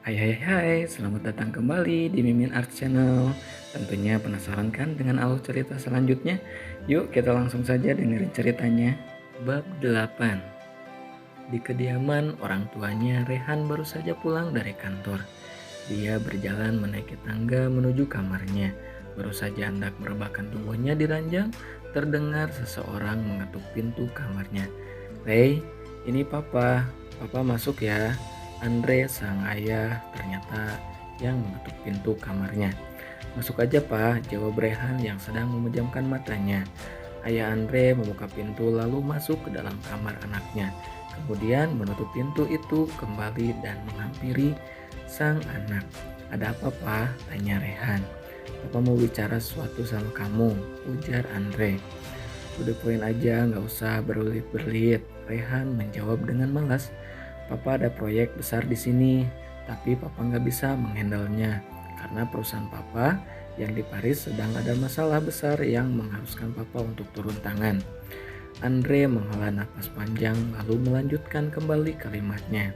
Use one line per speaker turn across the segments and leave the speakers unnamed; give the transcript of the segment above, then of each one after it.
Hai hai hai, selamat datang kembali di Mimin Art Channel. Tentunya penasaran kan dengan alur cerita selanjutnya? Yuk kita langsung saja dengerin ceritanya. Bab 8. Di kediaman orang tuanya, Rehan baru saja pulang dari kantor. Dia berjalan menaiki tangga menuju kamarnya. Baru saja hendak merebahkan tubuhnya di ranjang, terdengar seseorang mengetuk pintu kamarnya. "Rey, ini papa. Papa masuk ya." Andre sang ayah ternyata yang mengetuk pintu kamarnya. "Masuk aja Pak," jawab Rehan yang sedang memejamkan matanya. Ayah Andre membuka pintu lalu masuk ke dalam kamar anaknya. Kemudian menutup pintu itu kembali dan menghampiri sang anak. "Ada apa Pak?" tanya Rehan. "Papa mau bicara sesuatu sama kamu," ujar Andre. "Udah poin aja, nggak usah berbelit-belit," Rehan menjawab dengan malas. "Papa ada proyek besar di sini, tapi Papa nggak bisa menghandlenya karena perusahaan Papa yang di Paris sedang ada masalah besar yang mengharuskan Papa untuk turun tangan." Andre menghela napas panjang lalu melanjutkan kembali kalimatnya.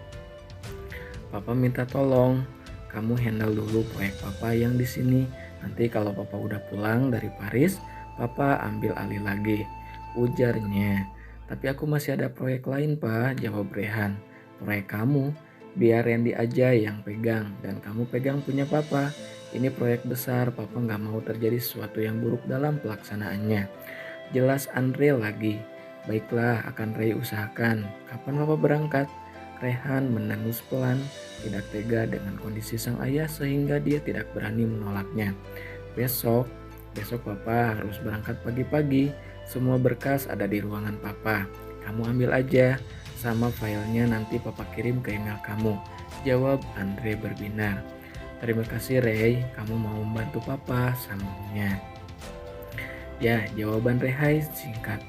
"Papa minta tolong, kamu handle dulu proyek Papa yang di sini. Nanti kalau Papa udah pulang dari Paris, Papa ambil alih lagi," ujarnya. "Tapi aku masih ada proyek lain Pak," jawab Rehan. "Proyek kamu? Biar Randy aja yang pegang dan kamu pegang punya Papa. Ini proyek besar, Papa nggak mau terjadi sesuatu yang buruk dalam pelaksanaannya," jelas Andre lagi. "Baiklah, akan Ray usahakan. Kapan Papa berangkat?" Rehan mendengus pelan, tidak tega dengan kondisi sang ayah sehingga dia tidak berani menolaknya. "Besok, besok Papa harus berangkat pagi-pagi. Semua berkas ada di ruangan Papa. Kamu ambil aja, sama filenya nanti Papa kirim ke email kamu," jawab Andre berbinar. "Terima kasih Ray, kamu mau membantu Papa," sambungnya. "Ya," jawaban Rehai singkat.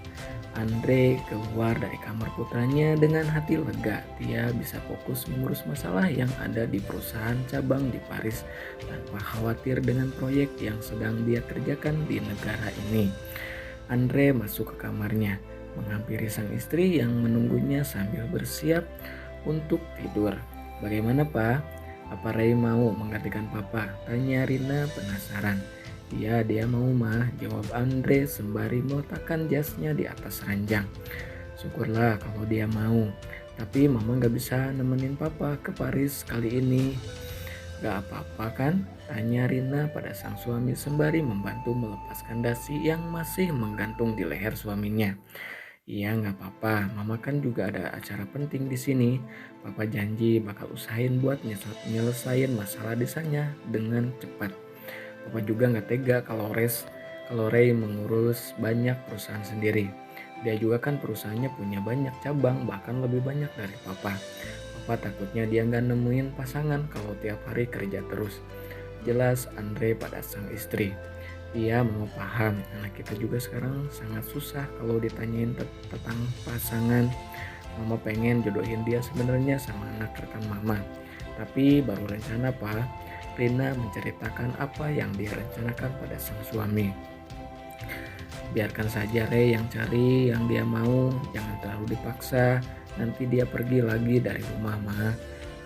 Andre keluar dari kamar putranya dengan hati lega. Dia bisa fokus mengurus masalah yang ada di perusahaan cabang di Paris tanpa khawatir dengan proyek yang sedang dia kerjakan di negara ini. Andre masuk ke kamarnya, menghampiri sang istri yang menunggunya sambil bersiap untuk tidur. "Bagaimana Pak? Apa Ray mau menggantikan Papa?" tanya Rina penasaran. "Iya, dia mau mah," jawab Andre sembari meletakkan jasnya di atas ranjang. "Syukurlah kalau dia mau. Tapi Mama gak bisa nemenin Papa ke Paris kali ini." "Gak apa-apa kan?" tanya Rina pada sang suami sembari membantu melepaskan dasi yang masih menggantung di leher suaminya. "Iya gak apa-apa, Mama kan juga ada acara penting di sini. Papa janji bakal usahain buat nyelesain masalah desanya dengan cepat. Papa juga nggak tega kalau Ray mengurus banyak perusahaan sendiri. Dia juga kan perusahaannya punya banyak cabang, bahkan lebih banyak dari Papa. Papa takutnya dia nggak nemuin pasangan kalau tiap hari kerja terus," jelas Andre pada sang istri. "Iya, Mama paham. Anak kita juga sekarang sangat susah kalau ditanyain tentang pasangan. Mama pengen jodohin dia sebenarnya sama anak rekan Mama. Tapi baru rencana Pak." Rina menceritakan apa yang dia rencanakan pada sang suami. "Biarkan saja Ray yang cari yang dia mau, jangan terlalu dipaksa, nanti dia pergi lagi dari rumah Ma."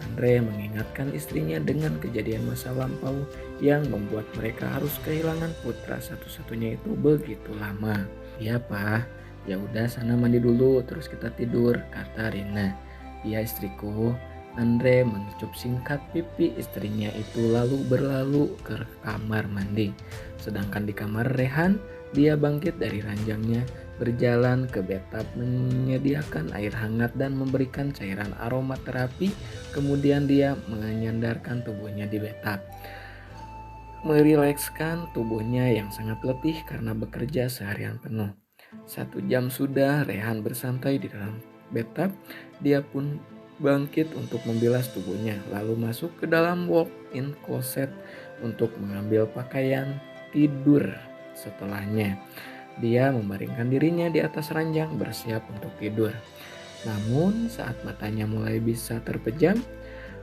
Andre mengingatkan istrinya dengan kejadian masa lampau yang membuat mereka harus kehilangan putra satu-satunya itu begitu lama. "Iya Pak, ya udah sana mandi dulu terus kita tidur," kata Rina. "Iya istriku." Andre mengecup singkat pipi istrinya itu lalu berlalu ke kamar mandi. Sedangkan di kamar Rehan, dia bangkit dari ranjangnya, berjalan ke bathtub menyediakan air hangat dan memberikan cairan aromaterapi. Kemudian dia menyandarkan tubuhnya di bathtub, merilekskan tubuhnya yang sangat letih karena bekerja seharian penuh. 1 jam sudah Rehan bersantai di dalam bathtub. Dia pun bangkit untuk membilas tubuhnya, lalu masuk ke dalam walk-in closet untuk mengambil pakaian tidur. Setelahnya, dia membaringkan dirinya di atas ranjang bersiap untuk tidur. Namun saat matanya mulai bisa terpejam,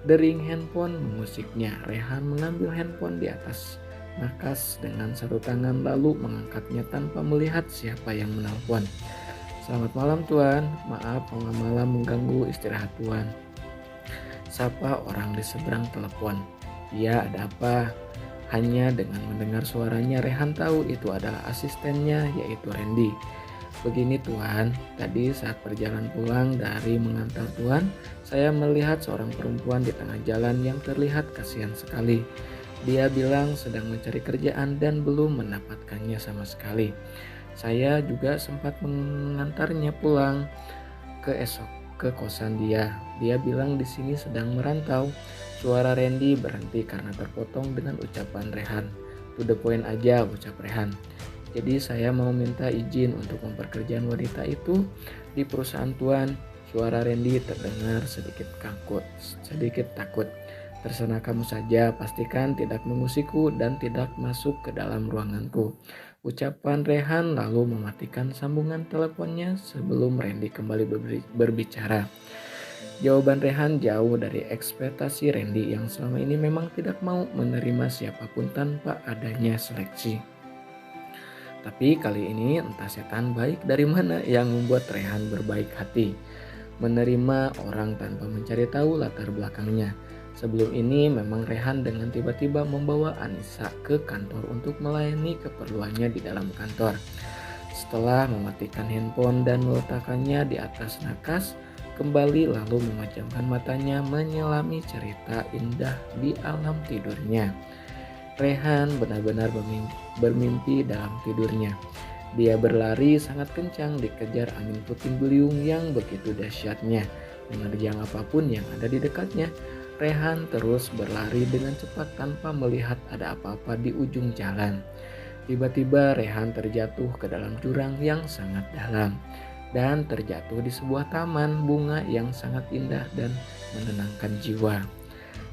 dering handphone mengusiknya. Rehan mengambil handphone di atas nakas dengan satu tangan lalu mengangkatnya tanpa melihat siapa yang menelpon. "Selamat malam Tuan, maaf malam-malam mengganggu istirahat Tuan." sapa orang di seberang telepon. "Iya, ada apa?" Hanya dengan mendengar suaranya, Rehan tahu itu adalah asistennya, yaitu Randy. "Begini Tuan, tadi saat perjalanan pulang dari mengantar Tuan, saya melihat seorang perempuan di tengah jalan yang terlihat kasihan sekali. Dia bilang sedang mencari kerjaan dan belum mendapatkannya sama sekali. Saya juga sempat mengantarnya pulang ke kosan dia. Dia bilang di sini sedang merantau." Suara Randy berhenti karena terpotong dengan ucapan Rehan. "To the point aja," ucap Rehan. "Jadi saya mau minta izin untuk memperkerjakan wanita itu di perusahaan Tuan." Suara Randy terdengar sedikit takut. "Terserah kamu saja, pastikan tidak mengusikku dan tidak masuk ke dalam ruanganku," ucapan Rehan lalu mematikan sambungan teleponnya sebelum Randy kembali berbicara. Jawaban Rehan jauh dari ekspektasi Randy yang selama ini memang tidak mau menerima siapapun tanpa adanya seleksi. Tapi kali ini entah setan baik dari mana yang membuat Rehan berbaik hati menerima orang tanpa mencari tahu latar belakangnya. Sebelum ini memang Rehan dengan tiba-tiba membawa Anissa ke kantor untuk melayani keperluannya di dalam kantor. Setelah mematikan handphone dan meletakkannya di atas nakas, kembali lalu memejamkan matanya menyelami cerita indah di alam tidurnya. Rehan benar-benar bermimpi dalam tidurnya. Dia berlari sangat kencang dikejar angin puting beliung yang begitu dahsyatnya, menerjang apapun yang ada di dekatnya. Rehan terus berlari dengan cepat tanpa melihat ada apa-apa di ujung jalan. Tiba-tiba Rehan terjatuh ke dalam jurang yang sangat dalam dan terjatuh di sebuah taman bunga yang sangat indah dan menenangkan jiwa.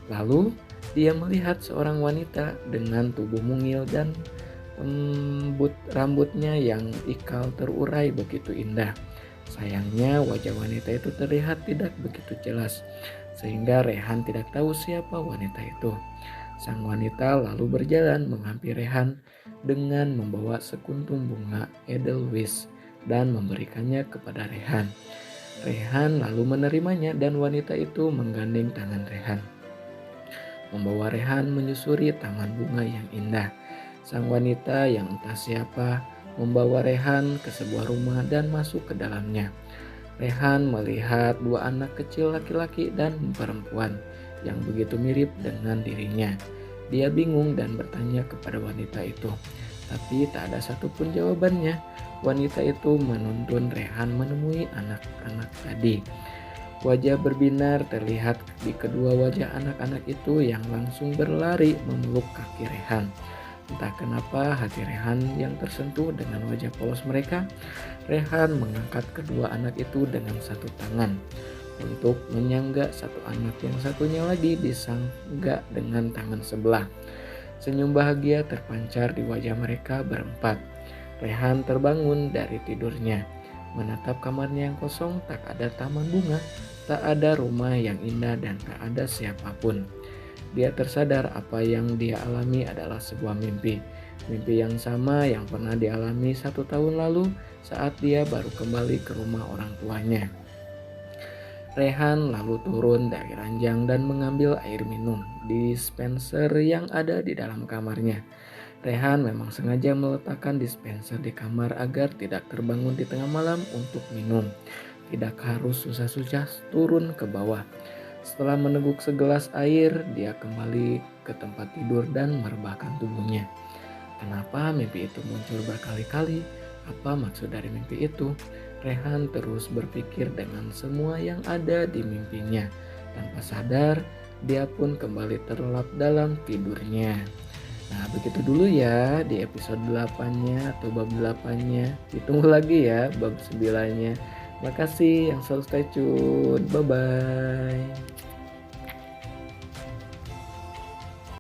Lalu dia melihat seorang wanita dengan tubuh mungil dan rambutnya yang ikal terurai begitu indah. Sayangnya wajah wanita itu terlihat tidak begitu jelas, sehingga Rehan tidak tahu siapa wanita itu. Sang wanita lalu berjalan menghampiri Rehan dengan membawa sekuntum bunga Edelweiss dan memberikannya kepada Rehan. Rehan lalu menerimanya dan wanita itu menggandeng tangan Rehan, membawa Rehan menyusuri taman bunga yang indah. Sang wanita yang entah siapa membawa Rehan ke sebuah rumah dan masuk ke dalamnya. Rehan melihat dua anak kecil laki-laki dan perempuan yang begitu mirip dengan dirinya. Dia bingung dan bertanya kepada wanita itu, tapi tak ada satupun jawabannya. Wanita itu menuntun Rehan menemui anak-anak tadi. Wajah berbinar terlihat di kedua wajah anak-anak itu yang langsung berlari memeluk kaki Rehan. Entah kenapa hati Rehan yang tersentuh dengan wajah polos mereka. Rehan mengangkat kedua anak itu dengan satu tangan untuk menyangga satu anak, yang satunya lagi disangga dengan tangan sebelah. Senyum bahagia terpancar di wajah mereka berempat. Rehan terbangun dari tidurnya, menatap kamarnya yang kosong. Tak ada taman bunga, tak ada rumah yang indah, dan tak ada siapapun. Dia tersadar apa yang dia alami adalah sebuah mimpi. Mimpi yang sama yang pernah dialami 1 tahun lalu saat dia baru kembali ke rumah orang tuanya. Rehan lalu turun dari ranjang dan mengambil air minum di dispenser yang ada di dalam kamarnya. Rehan memang sengaja meletakkan dispenser di kamar agar tidak terbangun di tengah malam untuk minum. Tidak harus susah-susah turun ke bawah. Setelah meneguk segelas air, dia kembali ke tempat tidur dan merebahkan tubuhnya. Kenapa mimpi itu muncul berkali-kali? Apa maksud dari mimpi itu? Rehan terus berpikir dengan semua yang ada di mimpinya. Tanpa sadar, dia pun kembali terlelap dalam tidurnya. Nah, begitu dulu ya di episode 8-nya atau bab 8-nya. Ditunggu lagi ya bab 9-nya. Makasih yang selalu stay tune. Bye-bye.